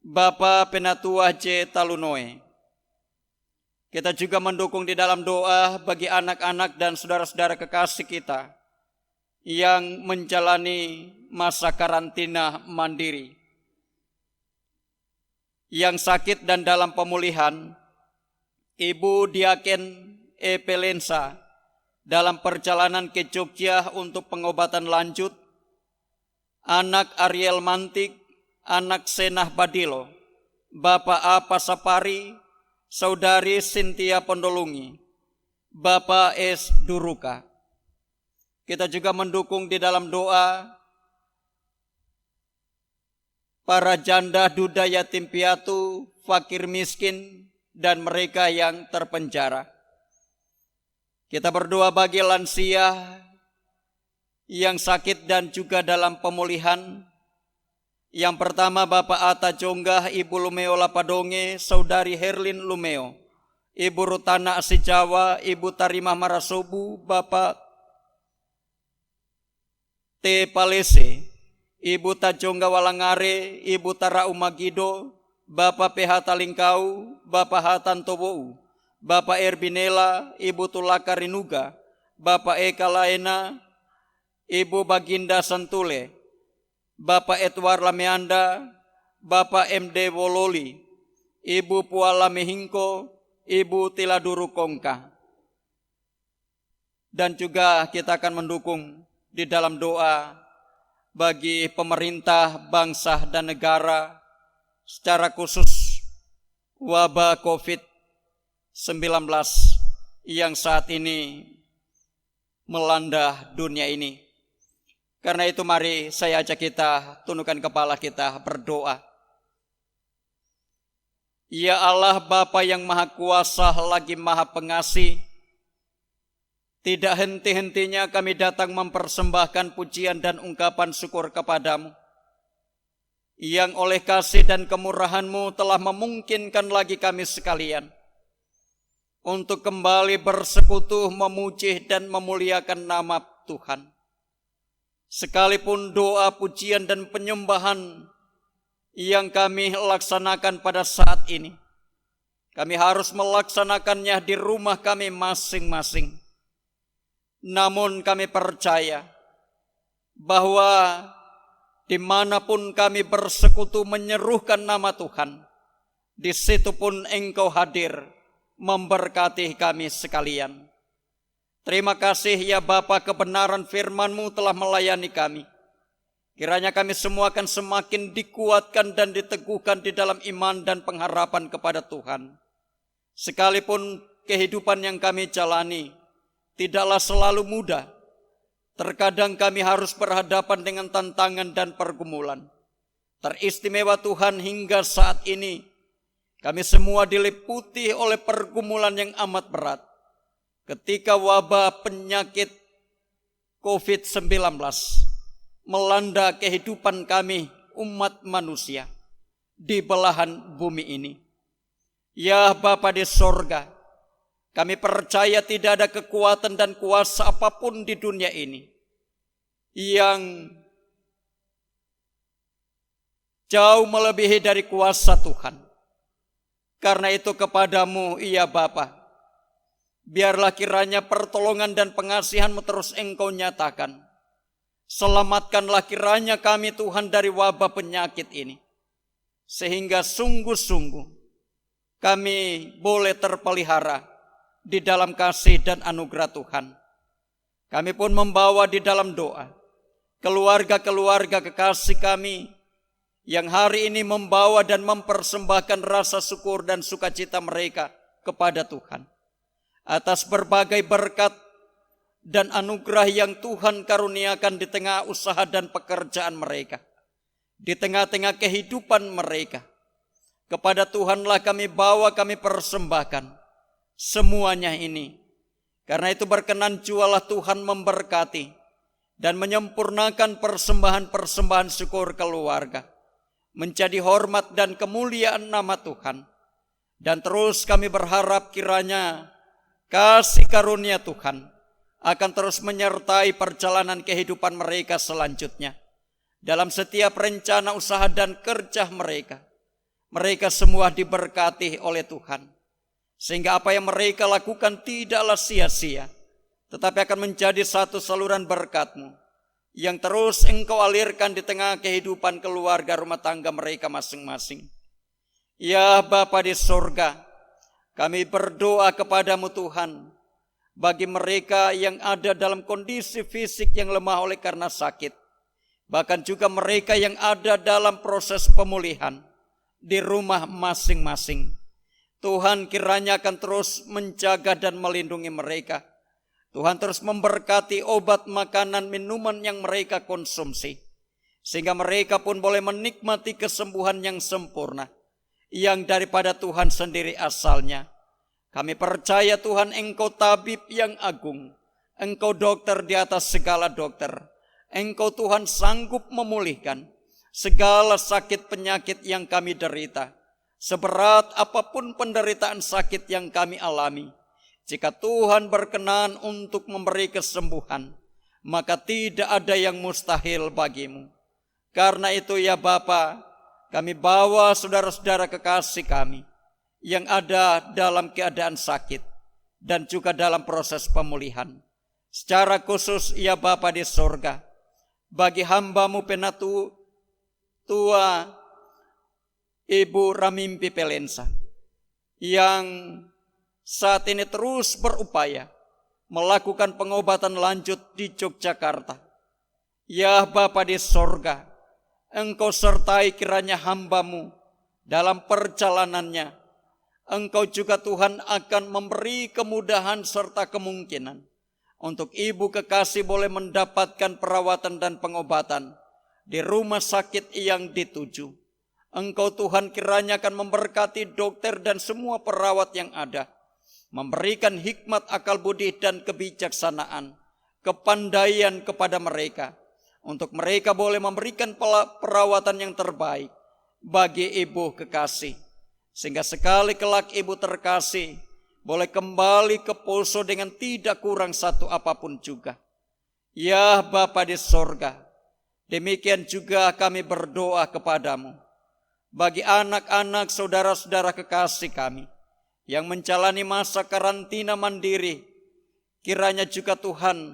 Speaker 3: Bapak Penatua J. Talunoe. Kita juga mendukung di dalam doa bagi anak-anak dan saudara-saudara kekasih kita yang menjalani masa karantina mandiri, yang sakit dan dalam pemulihan. Ibu Diaken E. Pelensa dalam perjalanan ke Jogja untuk pengobatan lanjut, anak Ariel Mantik, anak Senah Badilo, Bapak A. Pasapari, Saudari Sintia Pondolungi, Bapak S. Duruka. Kita juga mendukung di dalam doa para janda, duda, yatim piatu, fakir miskin, dan mereka yang terpenjara. Kita berdoa bagi lansia yang sakit dan juga dalam pemulihan. Yang pertama, Bapak Ata Jonggah, Ibu Lumeo Lapadonge, Saudari Herlin Lumeo, Ibu Rutana Asijawa, Ibu Tarimah Marasobu, Bapak T. Palese, Ibu Tajongga Walangare, Ibu Tara Umagido, Bapak PH Talingkau, Bapak Hatan Tobou, Bapak Erbinela, Ibu Tulaka Rinuga, Bapak Eka Laena, Ibu Baginda Santule, Bapak Edward Lameanda, Bapak MD Wololi, Ibu Puala Mehingko, Ibu Tiladuru Kongka. Dan juga kita akan mendukung di dalam doa bagi pemerintah, bangsa, dan negara, secara khusus wabah COVID-19 yang saat ini melanda dunia ini. Karena itu mari saya ajak kita tundukkan kepala kita berdoa. Ya Allah Bapa yang Maha Kuasa lagi Maha Pengasih, tidak henti-hentinya kami datang mempersembahkan pujian dan ungkapan syukur kepadamu, yang oleh kasih dan kemurahan-Mu telah memungkinkan lagi kami sekalian untuk kembali bersekutu memuji dan memuliakan nama Tuhan. Sekalipun doa, pujian dan penyembahan yang kami laksanakan pada saat ini, kami harus melaksanakannya di rumah kami masing-masing. Namun kami percaya bahwa dimanapun kami bersekutu menyerukan nama Tuhan, di situ pun Engkau hadir memberkati kami sekalian. Terima kasih ya Bapa, kebenaran firman-Mu telah melayani kami. Kiranya kami semua akan semakin dikuatkan dan diteguhkan di dalam iman dan pengharapan kepada Tuhan. Sekalipun kehidupan yang kami jalani tidaklah selalu mudah, terkadang kami harus berhadapan dengan tantangan dan pergumulan. Teristimewa Tuhan hingga saat ini, kami semua diliputi oleh pergumulan yang amat berat. Ketika wabah penyakit COVID-19 melanda kehidupan kami umat manusia di belahan bumi ini. Ya Bapa di sorga, kami percaya tidak ada kekuatan dan kuasa apapun di dunia ini yang jauh melebihi dari kuasa Tuhan. Karena itu kepadamu ya Bapa, biarlah kiranya pertolongan dan pengasihan-Mu terus Engkau nyatakan. Selamatkanlah kiranya kami Tuhan dari wabah penyakit ini, sehingga sungguh-sungguh kami boleh terpelihara di dalam kasih dan anugerah Tuhan. Kami pun membawa di dalam doa keluarga-keluarga kekasih kami yang hari ini membawa dan mempersembahkan rasa syukur dan sukacita mereka kepada Tuhan atas berbagai berkat dan anugerah yang Tuhan karuniakan di tengah usaha dan pekerjaan mereka, di tengah-tengah kehidupan mereka. Kepada Tuhanlah kami bawa, kami persembahkan semuanya ini. Karena itu berkenan jualah Tuhan memberkati dan menyempurnakan persembahan-persembahan syukur keluarga, menjadi hormat dan kemuliaan nama Tuhan. Dan terus kami berharap kiranya kasih karunia Tuhan akan terus menyertai perjalanan kehidupan mereka selanjutnya. Dalam setiap rencana usaha dan kerja mereka, mereka semua diberkati oleh Tuhan. Sehingga apa yang mereka lakukan tidaklah sia-sia, tetapi akan menjadi satu saluran berkat-Mu yang terus Engkau alirkan di tengah kehidupan keluarga rumah tangga mereka masing-masing. Ya Bapa di sorga, kami berdoa kepadamu Tuhan, bagi mereka yang ada dalam kondisi fisik yang lemah oleh karena sakit, bahkan juga mereka yang ada dalam proses pemulihan di rumah masing-masing. Tuhan kiranya akan terus menjaga dan melindungi mereka. Tuhan terus memberkati obat, makanan, minuman yang mereka konsumsi, sehingga mereka pun boleh menikmati kesembuhan yang sempurna, yang daripada Tuhan sendiri asalnya. Kami percaya Tuhan Engkau tabib yang agung, Engkau dokter di atas segala dokter. Engkau Tuhan sanggup memulihkan segala sakit penyakit yang kami derita, seberat apapun penderitaan sakit yang kami alami. Jika Tuhan berkenan untuk memberi kesembuhan, maka tidak ada yang mustahil bagimu. Karena itu ya Bapa, kami bawa saudara-saudara kekasih kami yang ada dalam keadaan sakit dan juga dalam proses pemulihan. Secara khusus ya Bapa di sorga, bagi hamba-Mu penatu tua Ibu Ramimpi Pelensa yang saat ini terus berupaya melakukan pengobatan lanjut di Yogyakarta. Ya Bapa di sorga, Engkau sertai kiranya hamba-Mu dalam perjalanannya. Engkau juga Tuhan akan memberi kemudahan serta kemungkinan untuk ibu kekasih boleh mendapatkan perawatan dan pengobatan di rumah sakit yang dituju. Engkau Tuhan kiranya akan memberkati dokter dan semua perawat yang ada, memberikan hikmat, akal budi dan kebijaksanaan, kepandaian kepada mereka, untuk mereka boleh memberikan perawatan yang terbaik bagi ibu kekasih, sehingga sekali kelak ibu terkasih boleh kembali ke Poso dengan tidak kurang satu apapun juga. Ya Bapa di sorga, demikian juga kami berdoa kepadamu bagi anak-anak saudara-saudara kekasih kami yang menjalani masa karantina mandiri. Kiranya juga Tuhan,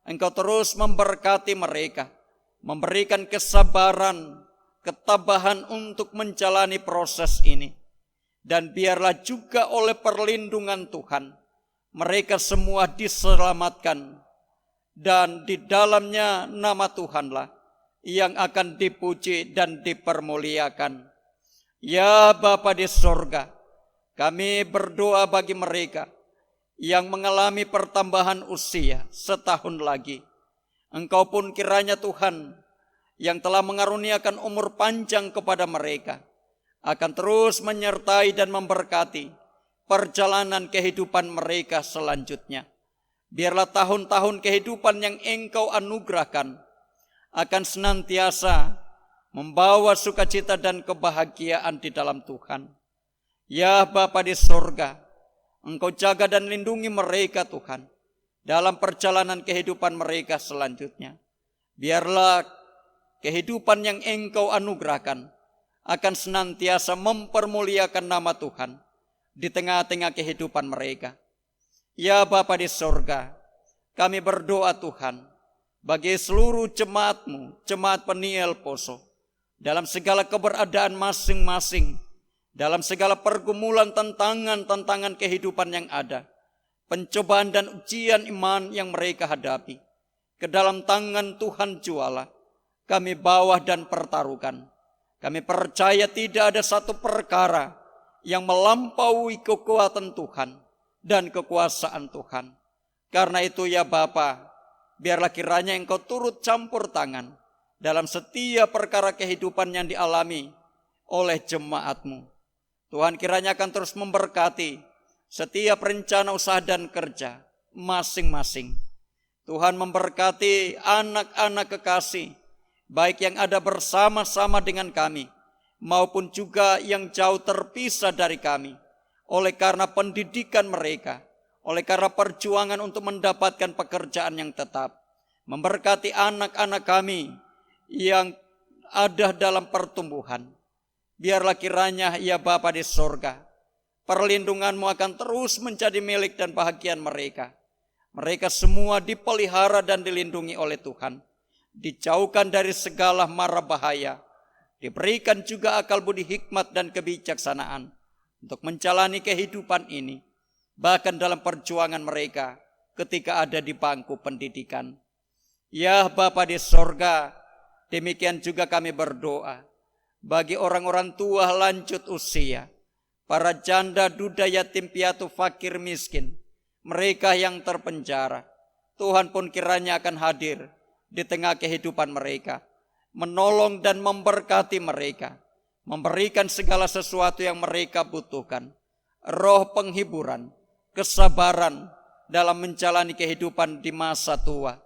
Speaker 3: Engkau terus memberkati mereka, memberikan kesabaran, ketabahan untuk menjalani proses ini. Dan biarlah juga oleh perlindungan Tuhan, mereka semua diselamatkan, dan di dalamnya nama Tuhanlah yang akan dipuji dan dipermuliakan. Ya Bapa di sorga, kami berdoa bagi mereka yang mengalami pertambahan usia setahun lagi. Engkau pun kiranya Tuhan yang telah mengaruniakan umur panjang kepada mereka, akan terus menyertai dan memberkati perjalanan kehidupan mereka selanjutnya. Biarlah tahun-tahun kehidupan yang Engkau anugerahkan akan senantiasa membawa sukacita dan kebahagiaan di dalam Tuhan. Ya Bapa di sorga, Engkau jaga dan lindungi mereka Tuhan dalam perjalanan kehidupan mereka selanjutnya. Biarlah kehidupan yang Engkau anugerahkan akan senantiasa mempermuliakan nama Tuhan di tengah-tengah kehidupan mereka. Ya Bapa di sorga, kami berdoa Tuhan bagi seluruh jemaat-Mu, jemaat Peniel Poso, dalam segala keberadaan masing-masing, dalam segala pergumulan tantangan kehidupan yang ada, pencobaan dan ujian iman yang mereka hadapi, ke dalam tangan Tuhan jualah kami bawa dan pertaruhkan. Kami percaya tidak ada satu perkara yang melampaui kekuatan Tuhan dan kekuasaan Tuhan. Karena itu ya Bapa, biarlah kiranya Engkau turut campur tangan dalam setiap perkara kehidupan yang dialami oleh jemaat-Mu. Tuhan kiranya akan terus memberkati setiap rencana usaha dan kerja masing-masing. Tuhan memberkati anak-anak kekasih, baik yang ada bersama-sama dengan kami, maupun juga yang jauh terpisah dari kami, oleh karena pendidikan mereka, oleh karena perjuangan untuk mendapatkan pekerjaan yang tetap. Memberkati anak-anak kami yang ada dalam pertumbuhan. Biarlah kiranya ya Bapa di sorga, perlindungan-Mu akan terus menjadi milik dan bahagian mereka. Mereka semua dipelihara dan dilindungi oleh Tuhan, dijauhkan dari segala mara bahaya, diberikan juga akal budi, hikmat dan kebijaksanaan untuk menjalani kehidupan ini, bahkan dalam perjuangan mereka ketika ada di bangku pendidikan. Ya Bapa di sorga, demikian juga kami berdoa bagi orang-orang tua lanjut usia, para janda, duda, yatim piatu, fakir, miskin, mereka yang terpenjara. Tuhan pun kiranya akan hadir di tengah kehidupan mereka, menolong dan memberkati mereka, memberikan segala sesuatu yang mereka butuhkan, roh penghiburan, kesabaran dalam menjalani kehidupan di masa tua.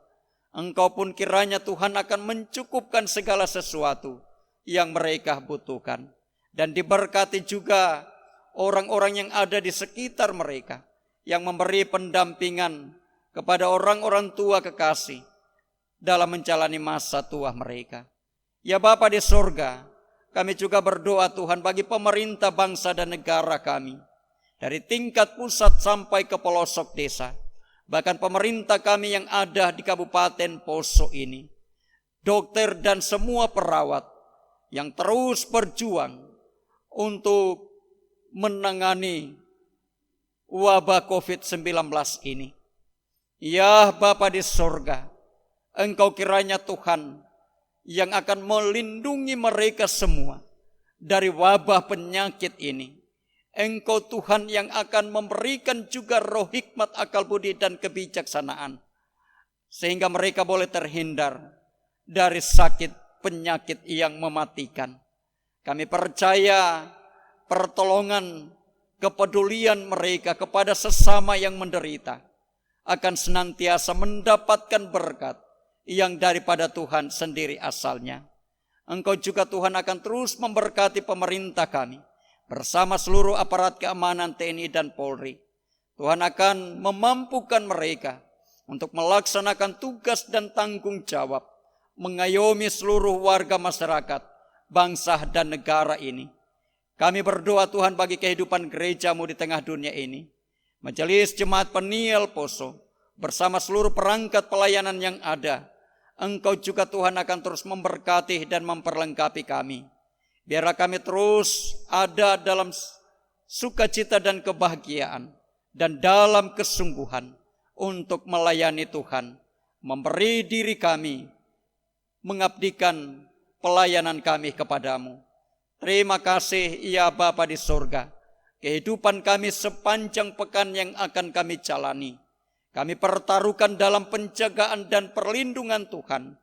Speaker 3: Engkau pun kiranya Tuhan akan mencukupkan segala sesuatu yang mereka butuhkan, dan diberkati juga orang-orang yang ada di sekitar mereka, yang memberi pendampingan kepada orang-orang tua kekasih dalam menjalani masa tua mereka. Ya Bapa di sorga, kami juga berdoa Tuhan bagi pemerintah bangsa dan negara kami, dari tingkat pusat sampai ke pelosok desa, bahkan pemerintah kami yang ada di Kabupaten Poso ini, dokter dan semua perawat yang terus berjuang untuk menangani wabah COVID-19 ini. Ya Bapa di sorga, Engkau kiranya Tuhan yang akan melindungi mereka semua dari wabah penyakit ini. Engkau Tuhan yang akan memberikan juga roh hikmat, akal budi dan kebijaksanaan sehingga mereka boleh terhindar dari sakit penyakit yang mematikan. Kami percaya pertolongan, kepedulian mereka kepada sesama yang menderita akan senantiasa mendapatkan berkat yang daripada Tuhan sendiri asalnya. Engkau juga Tuhan akan terus memberkati pemerintah kami bersama seluruh aparat keamanan TNI dan Polri. Tuhan akan memampukan mereka untuk melaksanakan tugas dan tanggung jawab, mengayomi seluruh warga masyarakat, bangsa dan negara ini. Kami berdoa Tuhan bagi kehidupan gereja-Mu di tengah dunia ini. Majelis Jemaat Peniel Poso bersama seluruh perangkat pelayanan yang ada, Engkau juga Tuhan akan terus memberkati dan memperlengkapi kami. Biarlah kami terus ada dalam sukacita dan kebahagiaan dan dalam kesungguhan untuk melayani Tuhan, memberi diri kami, mengabdikan pelayanan kami kepadamu. Terima kasih ya Bapa di surga. Kehidupan kami sepanjang pekan yang akan kami jalani, kami pertaruhkan dalam penjagaan dan perlindungan Tuhan,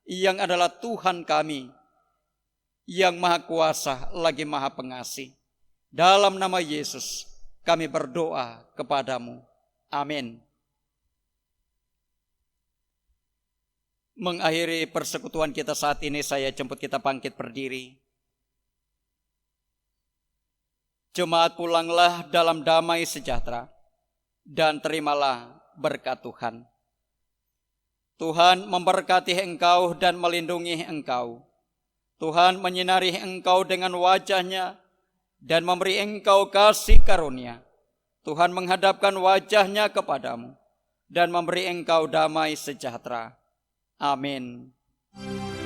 Speaker 3: yang adalah Tuhan kami, yang Maha Kuasa lagi Maha Pengasih. Dalam nama Yesus kami berdoa kepadamu. Amin. Mengakhiri persekutuan kita saat ini, saya jemput kita bangkit berdiri. Jemaat, pulanglah dalam damai sejahtera dan terimalah berkat Tuhan. Tuhan memberkati engkau dan melindungi engkau. Tuhan menyinari engkau dengan wajah-Nya dan memberi engkau kasih karunia. Tuhan menghadapkan wajah-Nya kepadamu dan memberi engkau damai sejahtera. Amin.
Speaker 2: Amin.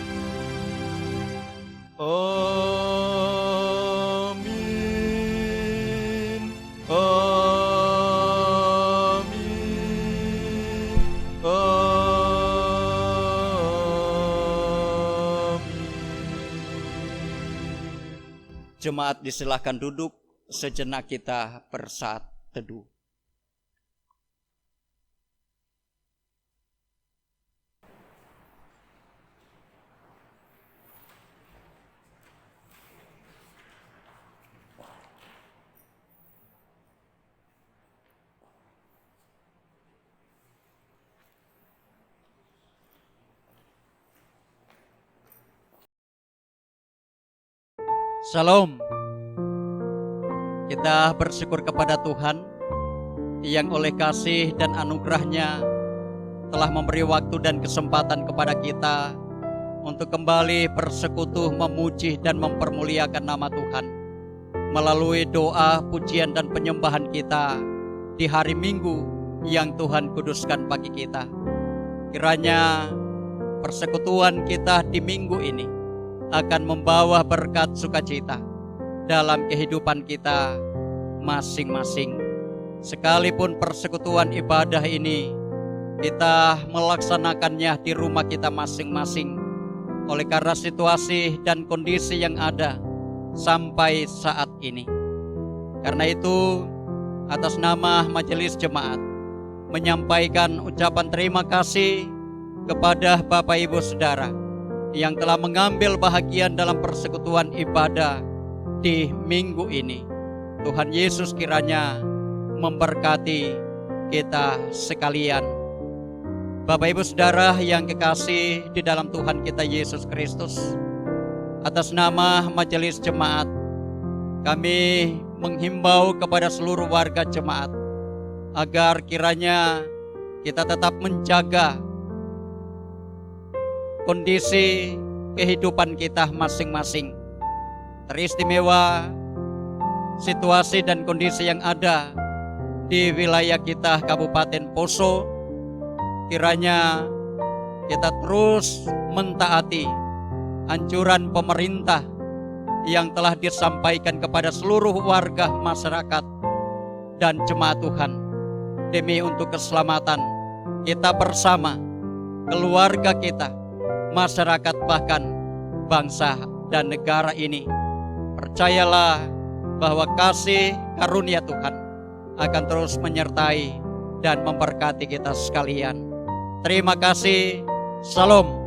Speaker 2: Amin. Amin.
Speaker 3: Jemaat disilahkan duduk, sejenak kita bersaat teduh. Shalom. Kita bersyukur kepada Tuhan yang oleh kasih dan anugerah-Nya telah memberi waktu dan kesempatan kepada kita untuk kembali bersekutu, memuji dan mempermuliakan nama Tuhan melalui doa, pujian dan penyembahan kita di hari Minggu yang Tuhan kuduskan bagi kita. Kiranya persekutuan kita di minggu ini akan membawa berkat sukacita dalam kehidupan kita masing-masing. Sekalipun persekutuan ibadah ini kita melaksanakannya di rumah kita masing-masing, oleh karena situasi dan kondisi yang ada sampai saat ini. Karena itu, atas nama Majelis Jemaat menyampaikan ucapan terima kasih kepada Bapak Ibu Saudara yang telah mengambil bahagian dalam persekutuan ibadah di minggu ini. Tuhan Yesus kiranya memberkati kita sekalian. Bapak Ibu Saudara yang kekasih di dalam Tuhan kita Yesus Kristus, atas nama Majelis Jemaat kami menghimbau kepada seluruh warga jemaat agar kiranya kita tetap menjaga kondisi kehidupan kita masing-masing. Teristimewa situasi dan kondisi yang ada di wilayah kita Kabupaten Poso, kiranya kita terus mentaati anjuran pemerintah yang telah disampaikan kepada seluruh warga masyarakat dan jemaat Tuhan, demi untuk keselamatan kita bersama, keluarga kita, masyarakat, bahkan bangsa dan negara ini. Percayalah bahwa kasih karunia Tuhan akan terus menyertai dan memberkati kita sekalian. Terima kasih. Salam.